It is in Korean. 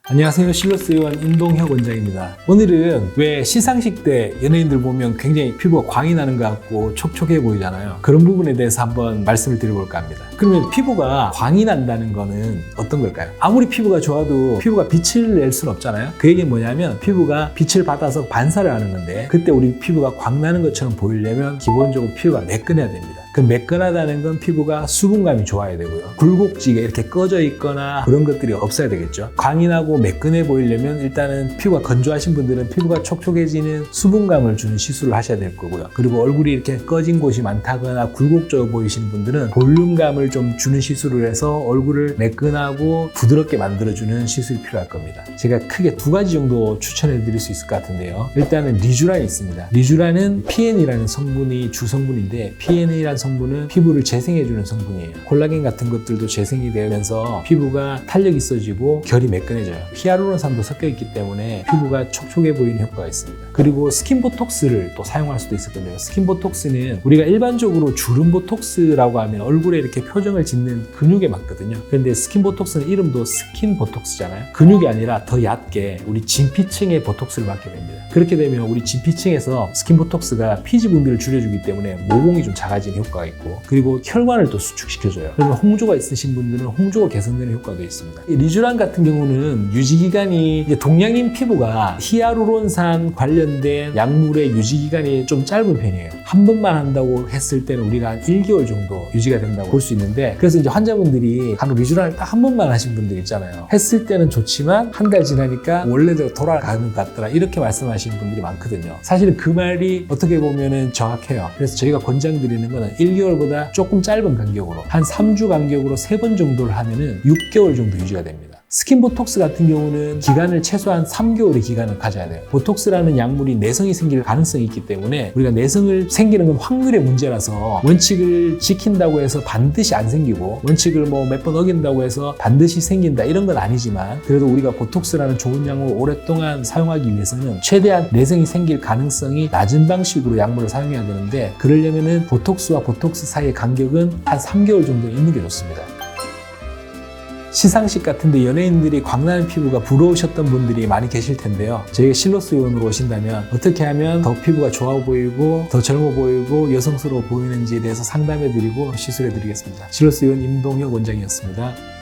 안녕하세요. 실로스 의원 임동혁 원장입니다. 오늘은 왜 시상식 때 연예인들 보면 굉장히 피부가 광이 나는 것 같고 촉촉해 보이잖아요. 그런 부분에 대해서 한번 말씀을 드려볼까 합니다. 그러면 피부가 광이 난다는 거는 어떤 걸까요? 아무리 피부가 좋아도 피부가 빛을 낼 수는 없잖아요. 그 얘기는 뭐냐면 피부가 빛을 받아서 반사를 하는 건데 그때 우리 피부가 광 나는 것처럼 보이려면 기본적으로 피부가 매끈해야 됩니다. 그 매끈하다는 건 피부가 수분감이 좋아야 되고요. 굴곡지게 이렇게 꺼져 있거나 그런 것들이 없어야 되겠죠. 광이 나고 매끈해 보이려면 일단은 피부가 건조하신 분들은 피부가 촉촉해지는 수분감을 주는 시술을 하셔야 될 거고요. 그리고 얼굴이 이렇게 꺼진 곳이 많다거나 굴곡져 보이시는 분들은 볼륨감을 좀 주는 시술을 해서 얼굴을 매끈하고 부드럽게 만들어주는 시술이 필요할 겁니다. 제가 크게 두 가지 정도 추천해 드릴 수 있을 것 같은데요. 일단은 리쥬란이 있습니다. 리쥬란은 PN이라는 성분이 주성분인데 PN이라는 성분은 피부를 재생해주는 성분이에요. 콜라겐 같은 것들도 재생이 되면서 피부가 탄력이 있어지고 결이 매끈해져요. 히알루론산도 섞여 있기 때문에 피부가 촉촉해 보이는 효과가 있습니다. 그리고 스킨보톡스를 또 사용할 수도 있을 건데요. 스킨보톡스는 우리가 일반적으로 주름보톡스라고 하면 얼굴에 이렇게 표정을 짓는 근육에 맞거든요. 그런데 스킨보톡스는 이름도 스킨보톡스잖아요. 근육이 아니라 더 얕게 우리 진피층에 보톡스를 맞게 됩니다. 그렇게 되면 우리 진피층에서 스킨보톡스가 피지 분비를 줄여주기 때문에 모공이 좀 작아지는 효과가 있고 그리고 혈관을 또 수축시켜줘요. 그러면 홍조가 있으신 분들은 홍조가 개선되는 효과도 있습니다. 이 리쥬란 같은 경우는 유지기간이 이제 동양인 피부가 히알루론산 관련된 약물의 유지기간이 좀 짧은 편이에요. 한 번만 한다고 했을 때는 우리가 한 1개월 정도 유지가 된다고 볼 수 있는데 그래서 이제 환자분들이 간혹 리쥬란을 딱 한 번만 하신 분들 있잖아요. 했을 때는 좋지만 한 달 지나니까 원래대로 돌아가는 것 같더라 이렇게 말씀하시는 분들이 많거든요. 사실은 그 말이 어떻게 보면은 정확해요. 그래서 저희가 권장드리는 거는 1개월보다 조금 짧은 간격으로 한 3주 간격으로 3번 정도를 하면은 6개월 정도 유지가 됩니다. 스킨보톡스 같은 경우는 기간을 최소한 3개월의 기간을 가져야 돼요. 보톡스라는 약물이 내성이 생길 가능성이 있기 때문에 우리가 내성을 생기는 건 확률의 문제라서 원칙을 지킨다고 해서 반드시 안 생기고 원칙을 뭐 몇 번 어긴다고 해서 반드시 생긴다 이런 건 아니지만 그래도 우리가 보톡스라는 좋은 약물을 오랫동안 사용하기 위해서는 최대한 내성이 생길 가능성이 낮은 방식으로 약물을 사용해야 되는데 그러려면은 보톡스와 보톡스 사이의 간격은 한 3개월 정도 있는 게 좋습니다. 시상식 같은데 연예인들이 광나는 피부가 부러우셨던 분들이 많이 계실 텐데요. 저희가 실로스 의원으로 오신다면 어떻게 하면 더 피부가 좋아 보이고 더 젊어 보이고 여성스러워 보이는지에 대해서 상담해드리고 시술해드리겠습니다. 실로스 의원 임동혁 원장이었습니다.